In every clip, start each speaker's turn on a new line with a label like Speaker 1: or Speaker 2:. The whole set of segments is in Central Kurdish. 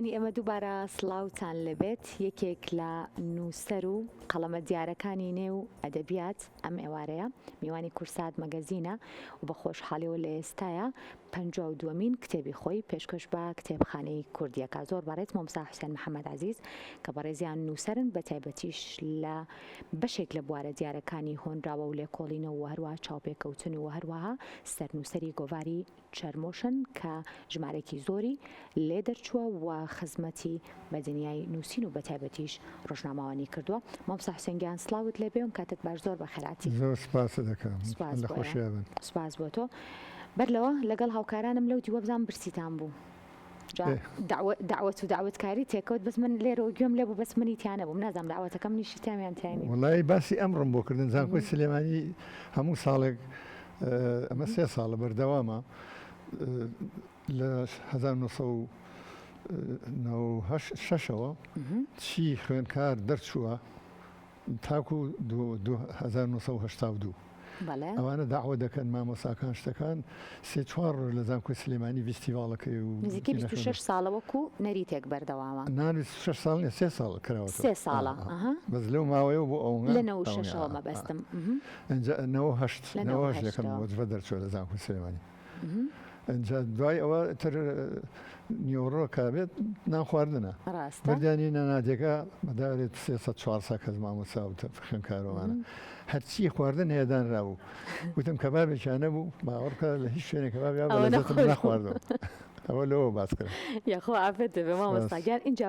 Speaker 1: بیسەرانی ئەمە دووبارە سڵاوتان لەبێت یەکێک لە نووسەر و قەڵەمە دیارەکانی نێو ئەدەبیات ئەم ئێوارەیە میوانی کورسات مەگەزینە و بە خۆشحاڵیەوە لە ئێستاە 52مین کتێبی خۆی پێشکەش بە کتێبخانەی کوردیەکە. زۆر بەڕێت مۆمسا حوسێن محەممەد عزیز کە بەڕێزیان نووسەرن بە تایبەتیش لە بەشێک لە بوارە دیارەکانی هۆنراوە و لێکۆڵینەوە و هەروە چاوپێکەوتن و هەروەها سەرنووسەری گۆڤاری چەرمۆشن کە ژمارێکی زۆری لێ دەرچووە و خزمەتی بە دنیای نووسین و بە تایبەتیش ڕۆژنامەوانی کردووە. مۆمسا حوسێنگیان سڵاوت لێ بێم کاتت باش زۆر بە خێراتی.
Speaker 2: زۆر سپاس دەکەم لە خۆشیابن.
Speaker 1: سپاس بۆ تۆ. بەرلەوە لەگەڵ هاوکارانم لەو دیوە بزان برسیتان بوو. دعوت و داوتکاری تێکەوت بەس من لێرەوە گوێم لێ بوو بەس منی تیانە بووم نازانم داوەتەکەم نیشی تامیان تاینی.
Speaker 2: وڵای باسی ئەمڕم بۆ کردن زانکۆی سلێمانی هەموو ساڵێک ئەمە 3 ساڵە بەردەوامە لە 1996ەوە چی خوێندکار دەرچووە تاکو 1982. ئەوانە داوا دەکەن مامۆساکان شتەکان 3-4 ڕۆژ لە زانکۆی سلێمانی ڤیستیڤاڵەکەی و
Speaker 1: نزیکەی 26 ساڵەوەکو نەریتێک بەردەوامە.
Speaker 2: نان 26 ساڵ نیە 3 ساڵ کراوە
Speaker 1: 3 ساڵە
Speaker 2: بەس لەو ماوەیە بۆ ئەو
Speaker 1: لە 96ەوە مەبەستم
Speaker 2: ئەنجا 98 لەکەم وەجبە دەرچوە لە زانکۆی سلێمانی. ئەنجا دوای ئەوە تر نیۆڕۆ کابێت نان خواردنە بردیانی نانادێکە بەداوێت 300-400 کەس مامۆسا و خوێندکارەوانە هەرچی خواردن هێدانرا بوو وتم کەبابێکیانە بوو باوەڕکە لە هیچ شوێنێک کەباب بەلەزەتم نەخواردەوە. ئەوە لەوە باس کرد.
Speaker 1: یاخۆ ئافرەت دەبێ مامۆستاگیان. اینجا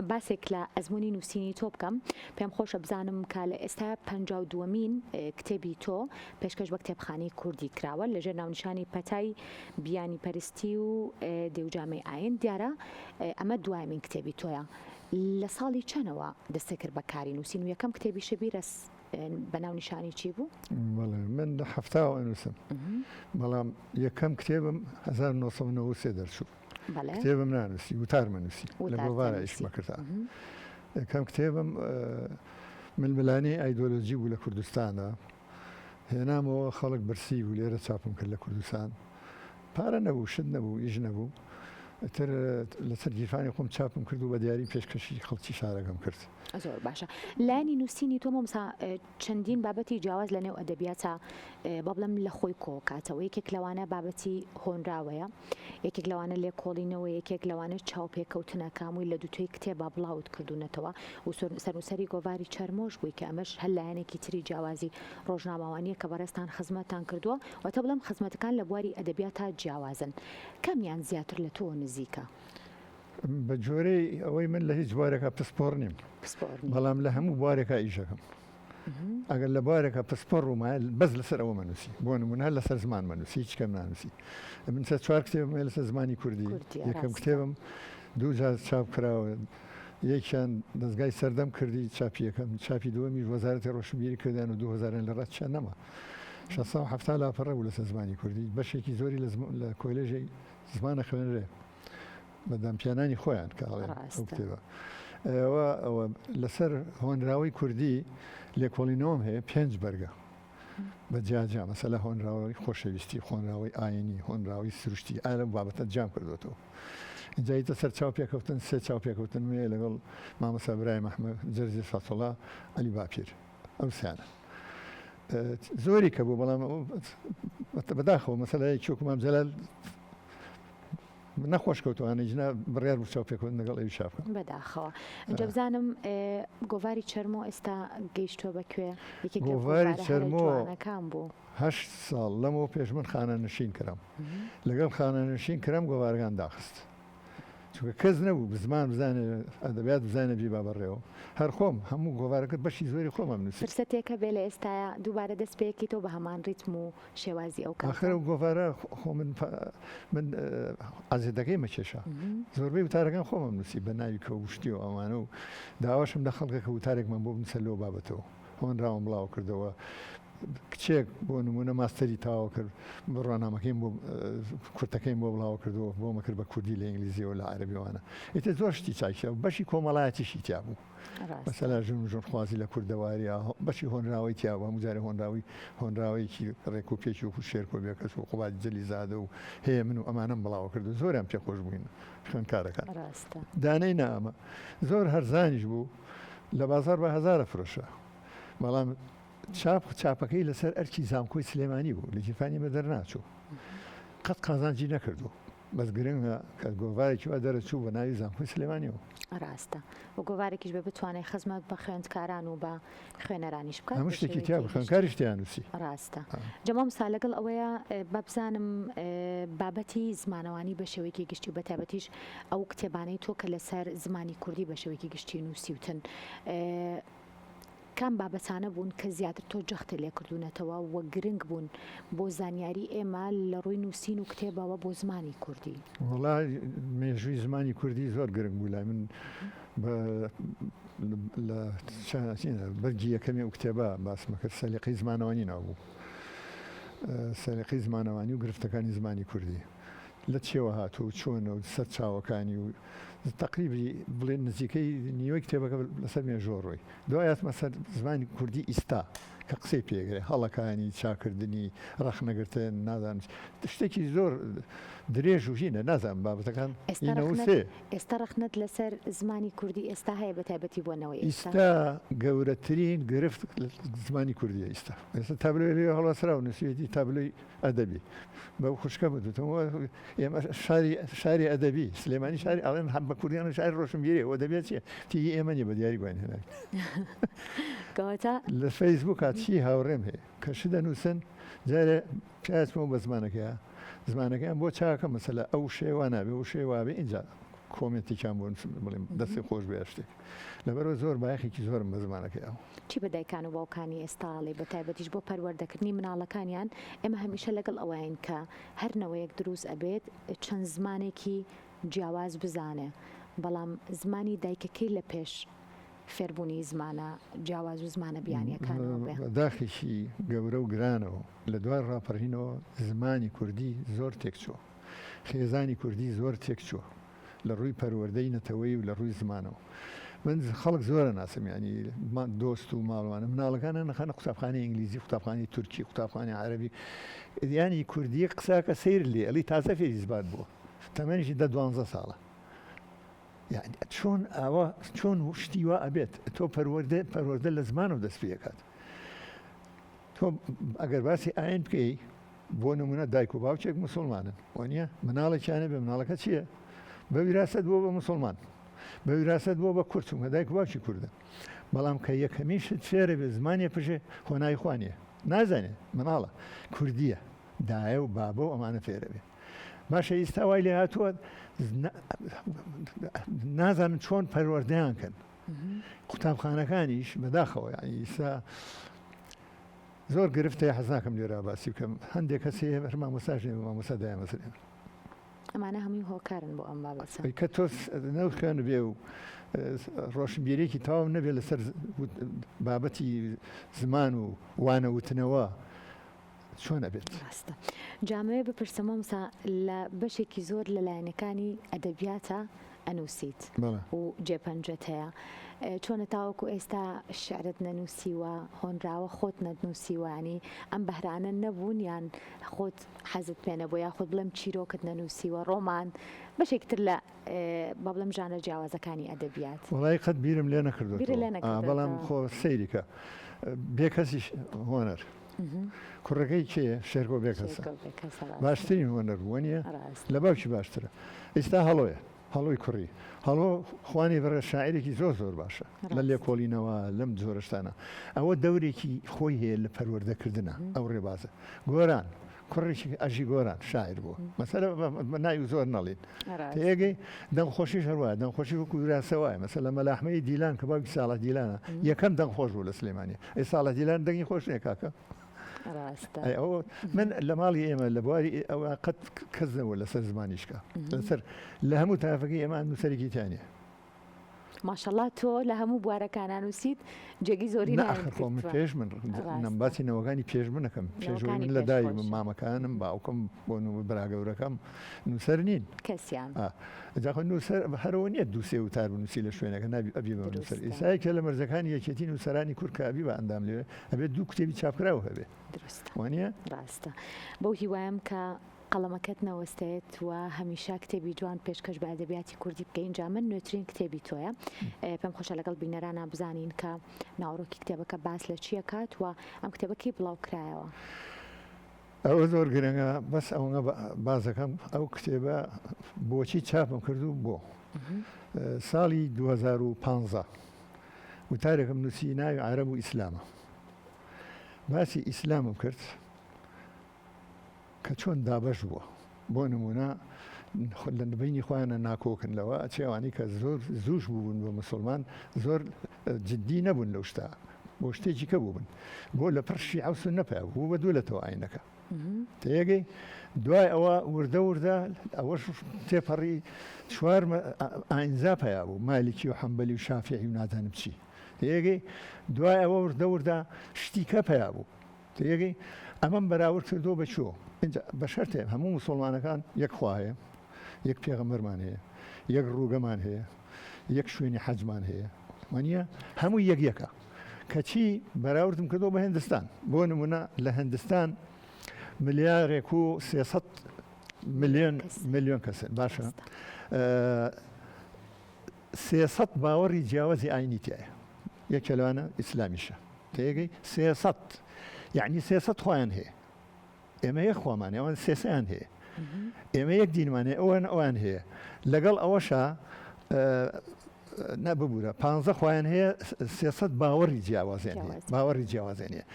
Speaker 1: باسێک لە ئەزمموی نووسینی تۆ بکەم. پێم خۆشە بزانم کە لە ئێستا 52مین کتێبی تۆ پێشکەش بە کتێبخانەی کوردی کراوە لەژێر ناونیشانی پەتای بیانی پەرستی و دێوجامەی ئاین دیارە ئەمە دوایمین کتێبی تۆیە. لە ساڵی چەنەوە دەستە کرد بە کاری نووسین و یەکەم کتێبی شەبیرەس بە ناونیشانی چی بوو؟
Speaker 2: من لە هەفتاوە ئەنووسم بەڵام یەکەم کتێبم 1993 دەرچوو. کتێبم نانووسی وتارمە نووسی لە گۆڤارە ئیشمە کردا. یەکەم کتێبم ململانی ئایدۆلۆجی بوو لە کوردستانە هێنامەوە خەڵک برسی بوو لێرە چاپم کرد لە کوردستان پارە نەبوو شت نەبوو ئیش نەبوو تر لەسەر گیرفانی خۆم چاپم کرد و بە دیاری پێشکەشی خەڵکی شارەکەم کرد.
Speaker 1: زۆر باشە. لایانی نووسینی تۆ مۆمسا چەندین بابەتی جیاواز لە نێو ئەدەبیاتە با بڵێم لە خۆی کۆکاتەوە یەکێک لەوانە بابەتی هۆنراوەیە یەکێک لەوانە لێکۆڵینەوە یەکێک لەوانە چاوپێکەوتنەکەمووی لە دووتۆی کتێبە بڵاوت کردوونەتەوە و سەرنووسەری گۆڤاری چەرمۆش بووی کە ئەمەش هەر لایەنێکی تری جیاوازی ڕۆژنامەوانیە کە بەڕێستان خزمەتتان کردووە واتە بڵێم خزمەتەکان لە بواری ئەدەبیاتە جیاوازن. کامیان زیاتر لە تۆ نزیکە؟
Speaker 2: بە جۆرەی ئەوەی من لە هیچ بوارێکە پسپۆر نیم بەڵام لە هەموو بوارێکە ئیشەکەم. ئەگەر لە بوارێکە پسپۆر ڕوومایە بەس لەسەر ئەوە منووسی بۆ نمونە لەسەر زمان منووسی هیچ کەم نانووسی. من 4 کتێبم لەسەر زمانی کوردی یەکەم کتێبم 2 جار چاپ کراوە یەکیان دەستگای سەردەم کردی چاپی یەکەم چاپی دووەمی وەزارەتی ڕۆشنبیری کردیان و 2000 لە ڕەتچە نەما 670 لاپەڕە بوو لەسەر زمانی کوردی بەشێکی زۆری لە کۆلێژی زمانە خوێنرێ بەدەمپیانانی خۆیان کاڵێن ئەو کتێبە. ئەوە لەسەر هۆنراوی کوردی لێکۆڵینەوەم هەیە 5 بەرگە بە جیاجا مەسەلە هۆنراوی خۆشەویستی هۆنراوی ئاینی هۆنراوی سروشتی ئالە بابەتە جام کردوێتەوە. اینجاییتە سەر چاوپێکەوتن 3 چاوپێکەوتن وێ لەگەڵ مامۆستا برای مەحمەد جەرزی فەتوڵا عەلی باپیر ئەو سیانە زۆری کە بوو بەڵام بەداخەوە مەسەلەیەکی وەکو مام جەلال نەخۆش کەوتوانە ژنا بڕیار بوو چاوپێکەوتن لەگەڵ ئەوی شاپکەم
Speaker 1: بەداخەوە. ئەجا بزانم گۆڤاری چەرمۆ ئێستا گەیشتۆ بەکوێ؟
Speaker 2: گۆڤاری چەرمۆ
Speaker 1: بوو
Speaker 2: 8 ساڵ لەمەوە پێش من خانەنشین کردم لەگەڵ خانەنشین کردم گۆڤارەکان داخست چونکە کەس نەبوو بزمان بزانێ ئەدەبیات بزانێ بی با بەڕێەوە هەر خۆم هەموو گۆڤارەکەت بەشی زۆری خۆمم نووسی.
Speaker 1: فرسەتێکە بێ لە ئێستاە دووبارە دەست پێیەکی تۆ بە هەمان ڕیتم و شێوازی ئەو
Speaker 2: ئاخر و گۆڤارە خۆ من ئازێدەکەی مەکێشە زۆربەی وتارەکان خۆمم نووسی بە ناوی کە وشتی و ئەوانە و داواشم لە خەڵکەکە وتارێکمان بۆ بنووسە لەو بابەتەوە هۆنراوم بڵاو کردەوە کچێک بۆ نمونە ماستەری تاوا کرد ڕۆنامەکەیم بۆ کورتەکەیم بۆ بڵاو کردەوە بۆ مەکرد بە کوردی لە ئینگلیزیەوە لە عەربیوانە ئیتر زۆر شتی چاکیە و بەشی کۆمەڵایەتیشی تیا بوو مەسەلا ژۆنخوازی لە کوردەواریە بەشی هۆنراوی تیا بوو هەموو جارێ هۆنراوەیەکی ڕێکوپێکی و شێرکۆبیەکەس و قوبات جەلیزادە و هەیە من و ئەمانم بڵاو کرد و زۆریان پێخۆش بووین خوێندکارەکان دانەی نامە زۆر هەرزانیش بوو لە بازار بە هەزارە فرۆشە بەڵام چاپەکەی لەسەر ئەرکی زانکۆی سلێمانی بوو لە جیفانی بە دەرناچوو قەت قازانجی نەکردو بەس گرنگە کە گۆڤارێکی وا دەرەچوو بە ناوی زانکۆی سلێمانیەوە
Speaker 1: ڕاستە و گۆڤارێکیش بە بتوانێت خزمەت بە خوێندکاران و بە خوێنەرانیش بکات
Speaker 2: هەموو شتێکی تیا بە خوێندکاریش تیانووسی
Speaker 1: ڕاستە جەمام سا لەگەڵ ئەوەیە بابزانم بابەتی زمانەوانی بە شێوەیەکی گشتی و بەتایبەتیش ئەو کتێبانەی تۆ کە لەسەر زمانی کوردی بە شێوەیەکی گشتی نووسیوتن کام بابەتانە بوون کە زیاتر تۆ جەختە لێ کردوونەتەوە وە گرنگ بوون بۆ زانیاری ئێمە لە ڕووی نووسین و کتێبەوە بۆ زمانی کوردی
Speaker 2: وڵای مێژووی زمانی کوردی زۆر گرنگ بوو لای من لە بەرگی یەکەمی و کتێبە باسمە کرد سەلیقەی زمانەوانی ناوبوو سەلیقەی زمانەوانی و گرفتەکانی زمانی کوردی لە چێوە هاتوو چۆنە و سەر چاوەکانی و تقریبی بڵێن نزیکەی نیوەی کتێبەکە لەسەر مێژۆڕۆی دوایات مەسەر زمانی کوردی ئیستا کە قسەی پێگرێ هەڵەکانی چاکردنی ڕەخنەگرتن نازانم شتێکی زۆر درێژ و ژینە نازانم بابەتەکان
Speaker 1: ئێستا ڕەخنەت لەسەر زمانی کوردی ئێستا هەیە بە تایبەتی بۆنەوەی
Speaker 2: ئیستا گەورەترین گرفت زمانی کوردی ئیستا ئێستا تابلۆی لێ هەڵەسرا و نووسێتی تابلۆی ئەدەبی بەو خوشکە بدوتەوە ئێمە شاری ئەدەبی سلێمانی شاری ئەڵێن هەم بە کوردیان شاری ڕۆشنبیری ئەوە دەبێت چیە تیگی ئێمە نیە بە دیاری گوان هێناوی لە فەیسبوک چی هاوڕێم هەیە کە ش دەنووسن جارێ پیاسمەوە بە زمانەکەیە زمانەکەیان بۆ چاکە مەسەلا ئەو شێوە نابێ و شێوابێ اینجا کۆمنتێکیان بۆ بڵێم دەستی خۆش بێ شتێک لەبەرەوە زۆر بایەخێکی زۆرم بە زمانەکەیەوە
Speaker 1: چی بەدایکان و باوکانی ئێستاڵی بە تایبەتیش بۆ پەروەردەکردنی مناڵەکانیان ئێمە هەمیشە لەگەڵ ئەوەین کە هەر نەوەیەک دروست ئەبێت چەند زمانێکی جیاواز بزانێ بەڵام زمانی دایکەکەی لە پێش فێربوونی زمانە جیاواز و زمانە بیانیەکانەوە بێ
Speaker 2: داخێکی گەورە و گرانەوە لە دوای ڕاپەڕینەوە زمانی کوردی زۆر تێکچووە خێزانی کوردی زۆر تێکچووە لە ڕووی پەروەردەی نەتەوەی و لە ڕووی زمانەوە من خەڵک زۆرە ناسم ینی دۆست و ماڵوانە مناڵەکانە نەخانە قوتابخانەی ئینگلیزی قوتابخانەی تورکی قوتابخانەی عەرەبی ینی کوردی قساکە سیر لێ ئەلی تازە فێری زبات بووە تەمەنیشی 12 ساڵە یعنی چۆن ئاوا چۆن شتی وا ئەبێت تۆ پەروەردە لە زمانەوە دەست پێکات تۆ ئەگەر باسی ئاین بکەی بۆ نمونە دایک و باوچێک مسلمانن وانە مناڵێکیانە بێ مناڵەکە چییە بە وراست بۆ بە مسلمان بە وراست بۆ بە کورد چونکە دایک و باوکی کوردن بەڵام کە یەکەمین شت فێرە بێ زمانێ پژێ خۆناوی خوانیە نازانێ مناڵە کوردیە دایە و بابە و ئەمانە فێرە بێ باشە ئیستا وای لێ هاتووە نازانن چۆن پەروەردەیان کەن قوتابخانەکانیش بەداخەوە ئیستا زۆر گرفتەیە حەز ناکەم لێرە باسی بکەم هەندێک کەسێ مامۆستاژ مامۆستا دایانمەسرێن
Speaker 1: ئەمانە هەمووی هۆکارن بۆ ئەم بابەتە
Speaker 2: کە تۆ نەوخێن بێ و ڕۆشنبیرێکی تەواو نەبێت لەسەر بابەتی زمان و وانەوتنەوە چۆن ئەبێت
Speaker 1: ڕاستە جامەوێ بپرسەمە مسا لە بەشێکی زۆر لە لایەنەکانی ئەدەبیاتە ئەنووسیت و جێپەنجەت هەیە چۆنە تاوەکو ئێستا شعرت نەنووسیوە هۆنراوە خۆت نەنووسیوانی ئەم بەهرانە نەبوون یان خۆت حەزت پێ نەبوو یا خۆت بڵێم چیرۆکت نەنووسیوە ڕۆمان بەشێکتر لە با بڵێم ژانە جیاوازەکانی ئەدەبیات
Speaker 2: وڵای قەت بیرم لێ نەکردو بەڵام خۆ سەیریکە بێ کەسیش هۆنەر کوڕەکەی کێ شێرکۆ بێ کەسە باشترین هۆنەر بووە نیە لە باوکی باشترە ئێستا هەڵۆیە هەڵۆی کوڕی هەڵۆ خوانی بەڕێ شاعرێکی زۆر زۆر باشە لە لێکۆڵینەوە لەم جۆرەشتانە ئەوە دەورێکی خۆی هەیە لە پەروەردەکردنە ئەو ڕێبازە گۆران کوڕێکی ئەژی گۆران شاعر بوو مەسەلە ناوی زۆر نەڵێن تێگەی دەنگخۆشیش هەروە دەنگخۆشی وەکو وراستە وایە مەسەلە مەلاحمەی دیلان کە باوکی ساڵح دیلانە یەکەم دەنگخۆش بوو لە سلێمانیە ئێ ساڵح دیلان دەنگی خۆش نییە کاکە من لە ماڵی ئێمە لە بواری ئەو قەت کەس نەوە لەسەر زمانیشکە لەسەر لە هەموو تافەکەی ئێمە نووسەرێکی تانیە
Speaker 1: ماشەڵڵا تۆ لە هەموو بوارەکانان نووسیت جێگی زۆری
Speaker 2: ناخر خۆم پێش من نەمباتی نەوەکانی پێش منەکەم پێشەوەی من لە دای مامەکانم باوکم بۆ براگەورەکەم نووسەر نین
Speaker 1: کەسیان
Speaker 2: جاخۆ نووسەر هەرەوە نیە دووسێ وتار بنووسی لە شوێنەکە نابی ئەبی بە نووسەر ئێسایکە لە مەرزەکانی یەکێتی نووسەرانی کورکابی بە ئەندام لێوێ ئەبێت دوو کتێبی چاپکراوە هەبێ وانە
Speaker 1: ڕاستە بەو هیوایم کە قەڵەمەکەت نەوەستێت و هەمیشە کتێبی جوان پێشکەش بە ئەدەبیاتی کوردی بکەین جا من نوێترین کتێبی تۆیە پێم خۆشە لەگەڵ بینەرانە بزانین کە ناوڕۆکی کتێبەکە باس لە چییە کات و ئەم کتێبەکەی بڵاو کرایەوە
Speaker 2: ئەوە زۆر گرنگە بەس ئەوە بازەکەم ئەو کتێبە بۆچی چاپم کردو بۆ ساڵی 2015 وتارێکم نووسی ناوی عەرەب و ئیسلامە باسی ئیسلامم کرد کە چۆن دابەش بووە بۆ نمونە لە بینی خۆیانە ناکۆکن لەوە ئەچێوانی کە زۆر زوش بوون بە مسلمان زۆر جددی نەبوون لەو شتا بۆ شتێکی کە بوون بۆ لە پڕشی ئەوسون نەپیا بوو بە دوو لەتەوە ئاینەکە تێگەی دوای ئەوە وردە وردە ئەوەش تێپەڕی چوار ئاینزا پیا بوو مالیکی و حەمبەلی و شافعی و نازانم چی تێگەی دوای ئەوە وردە وردە شتیکە پیا بوو تێگەی ئەمەم بەراورد کردۆ بە چۆ بە شەرتێ هەموو مسلمانەکان یەک خوا هەیە یەک پێغەمبەرمان هەیە یەک ڕووگەمان هەیە یەک شوێنی حەجمان هەیە وانە هەموو یەکە کەچی بەراوردم کردۆ بە هندستان بۆ نمونە لە هندستان ملیارێک و 300 میلیۆن کەسن باشە 300 باوەڕی جیاوازی ئاینی تایە یەکە لەوانە ئیسلامیشە تێگەی 300 یعنی 300 خۆیان هەیە ئێمە یەک خۆمان ئەوان سێسەیان هەیە ئێمە یەک دینمانێ ئەوان هەیە لەگەڵ ئەوەشە نەببوورە 15 خۆیان هەیە 300 باوەڕی جیاوازیان هەیە باوەڕی جیاوازیان هەیە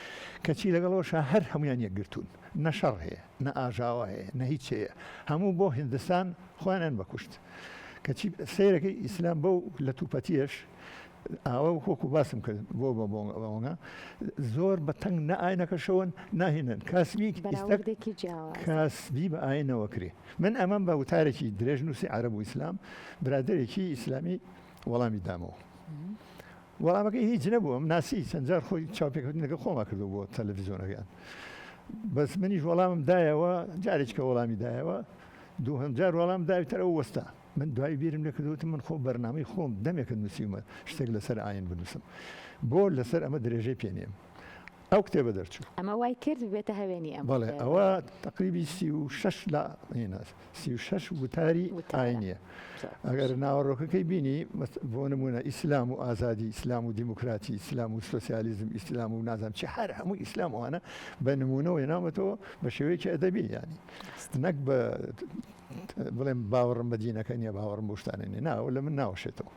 Speaker 2: کەچی لەگەڵەوەشە هەر هەمویان یەکگرتوون نەشەڕ هەیە نە ئاژاوە هەیە نە هیچ هەیە هەموو بۆ هندستان خۆیان بەکوشت کەچی سیرەکەی ئیسلام بەو لە توپەتیەش ئاوە خۆکو باسم کرد بۆ بەڵە زۆر بە تەنگ نەئاینەکەشەوەن ناهێنن کاسبی بە ئاینەوە کرێ من ئەمەم بە وتارێکی درێژ نووسی عەرەب و ئیسلام برادێکی ئیسلامی وەڵامی دامەوە وەڵامەکەی هیچ نەبووە ناسی چەندجار خۆی چاوپێکردنەکە خۆما کردو بۆ تەلەڤیزۆنەکەیان بەس منیش وەڵامم دایەوە جارێککە وەڵامی دایەوە دووهەم جار وەڵام داویتەرە وەستا من دوای بیرم لەکردوتم من خۆ بەرنامەی خۆم دەمێکە نووسیمە شتێک لەسەر ئاین بنووسم بۆ لەسەر ئەمە درێژەی پێنێم ئەو کتێبە دەرچوو
Speaker 1: ئەمە وای کرد بێتە هەوێنی ئەم
Speaker 2: بەڵێ ئەوە تقریبی 36 لە 36 وتاری ئاینیە ئەگەر ناوەڕۆکەکەی بینی بۆ نمونە ئیسلام و ئازادی ئیسلام و دیموکراتی ئیسلام و سۆسیالیزم ئیسلام و نازانم چی هەر هەموو ئیسلام ئەوانە بە نمونەوە هێنامەتەوە بە شێوەیەکی ئەدەبی ینی نەک بە بڵێم باوەڕم بە دینەکە نییە باوەڕم بۆ شتانە نیە ناوە لە من ناوەشێتەوە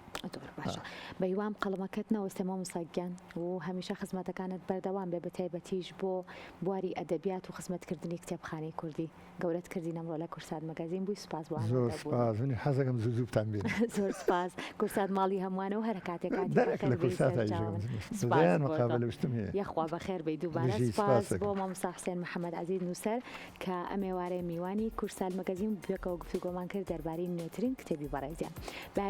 Speaker 1: باشە بەیوام قەڵەمەکەت نەوەستەمە مساگیان و هەمیشە خزمەتەکانت بەردەوام بێ بە تایبەتیش بۆ بواری ئەدەبیات و خزمەتکردنی کتێبخانەی کوردی گەورەت کردی نەمڕۆ لە کورسات مەگازین بووی سوپاس بۆ
Speaker 2: زۆر سوپاس حەزەکەم زووزووتان بێت
Speaker 1: زۆر سوپاس کورسات ماڵی هەمووانە و هەر کاتێکاتی یەخوا بەخێر بێ دووبارە سوپاس بۆ مامۆستا حوسێن محەممەد عەزیز نووسەر کە ئەم ئێوارەی میوانی کورسات مەگازین بێکەوە گفتوگۆمان کرد دەربارەی نوێترین کتێبی بەڕێزیان